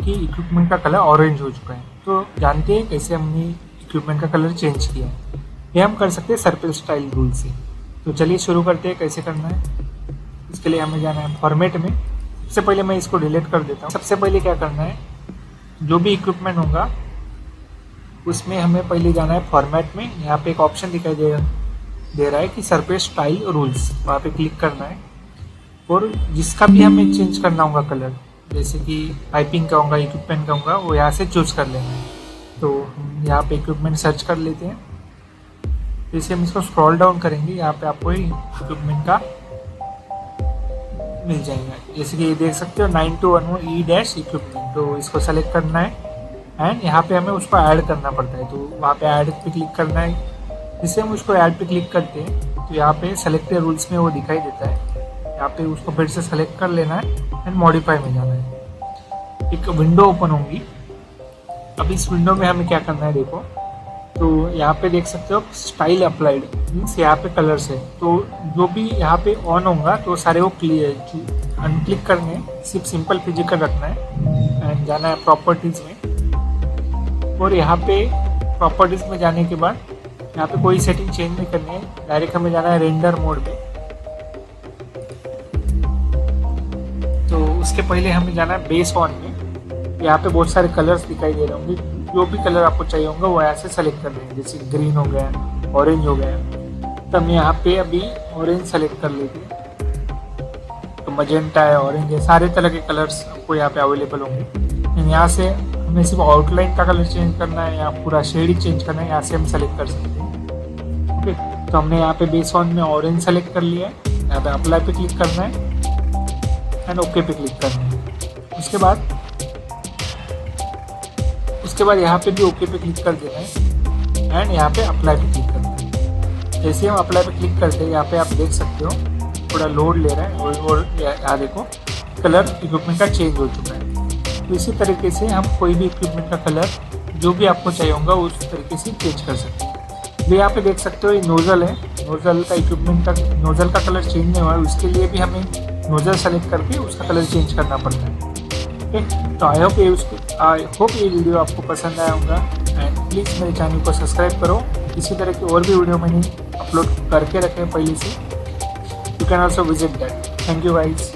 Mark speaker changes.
Speaker 1: कि इक्विपमेंट का colour orange हो चुका है। तो जानते हैं कैसे हमने इक्विपमेंट का कलर चेंज किया है। ये हम कर सकते हैं सर्पेल स्टाइल रूल से। तो चलिए शुरू करते हैं कैसे करना है। इसके लिए हमें जाना है फॉर्मेट में। सबसे पहले मैं इसको डिलीट कर देता हूँ। सबसे पहले क्या करना है, जो भी इक्विपमेंट होगा उसमें हमें पहले जाना है फॉर्मेट में। यहाँ पे एक ऑप्शन दिखाई दे रहा है कि सरफेस स्टाइल रूल्स, वहाँ पे क्लिक करना है और जिसका भी हमें चेंज करना होगा कलर, जैसे कि पाइपिंग का होगा, इक्विपमेंट का होगा, वो यहाँ से चूज कर लेना है। तो हम यहाँ पे इक्विपमेंट सर्च कर लेते हैं। जैसे हम इसको स्क्रॉल डाउन करेंगे, यहाँ पे आपको इक्विपमेंट का मिल जाएगा। जैसे कि ये देख सकते हो 9211E- इक्विपमेंट। तो इसको सेलेक्ट करना है एंड यहाँ पे हमें उसको ऐड करना पड़ता है। तो वहाँ पे ऐड पे क्लिक करना है। जिससे हम उसको ऐड पे क्लिक करते हैं तो यहाँ पे सेलेक्टेड रूल्स में वो दिखाई देता है। यहाँ पे उसको फिर से सेलेक्ट कर लेना है एंड मॉडिफाई में जाना है। एक विंडो ओपन होगी। अब इस विंडो में हमें क्या करना है, देखो तो यहाँ पे देख सकते हो स्टाइल अप्लाइड मीन्स यहाँ पे कलर्स है। तो जो भी यहाँ पे ऑन होगा तो सारे वो अनक्लिक करने, सिर्फ सिंपल फिजिकल रखना है एंड जाना है प्रॉपर्टीज में। और यहाँ पे प्रॉपर्टीज में जाने के बाद यहाँ पे कोई सेटिंग चेंज नहीं करनी है, डायरेक्ट हमें जाना है रेंडर मोड में। तो उसके पहले हमें जाना है बेस ऑन में। यहाँ पे बहुत सारे कलर्स दिखाई दे रहे होंगे, जो भी कलर आपको चाहिए होगा वो यहाँ से सेलेक्ट कर लेंगे। जैसे ग्रीन हो गया, ऑरेंज हो गया, तो हम यहाँ पे अभी ऑरेंज सेलेक्ट कर लेते हैं। तो मजेंटा है, ऑरेंज है, सारे तरह के कलर्स आपको यहाँ पे अवेलेबल होंगे। यहाँ से हमें सिर्फ आउटलाइन का कलर चेंज करना है या पूरा शेड ही चेंज करना है, यहाँ से हम सेलेक्ट कर सकते हैं। ओके, तो हमने यहाँ पे बेस ऑन में ऑरेंज सेलेक्ट कर लिया है। यहाँ पे अप्लाई पे क्लिक करना है एंड ओके पे क्लिक करना है। उसके बाद यहाँ पे भी ओके पे क्लिक कर देना है एंड यहाँ पे अप्लाई पे क्लिक करना है। जैसे हम अप्लाई पे क्लिक करते हैं, यहाँ पे आप देख सकते हो थोड़ा लोड ले रहा है और यहाँ देखो कलर इक्विपमेंट का चेंज हो चुका है। तो इसी तरीके से हम कोई भी इक्विपमेंट का कलर जो भी आपको चाहिए होगा उस तरीके से चेंज कर सकते हैं। तो यहाँ पे देख सकते हो ये नोजल है, नोजल का इक्विपमेंट का नोजल का कलर चेंज नहीं हुआ है, उसके लिए भी हमें नोजल सेलेक्ट करके उसका कलर चेंज करना पड़ता है। ओके, तो आई होप ये वीडियो आपको पसंद आया होगा एंड प्लीज़ मेरे चैनल को सब्सक्राइब करो। इसी तरह की और भी वीडियो मैंने अपलोड करके रखे हैं पहले से। You can also visit that. Thank you guys.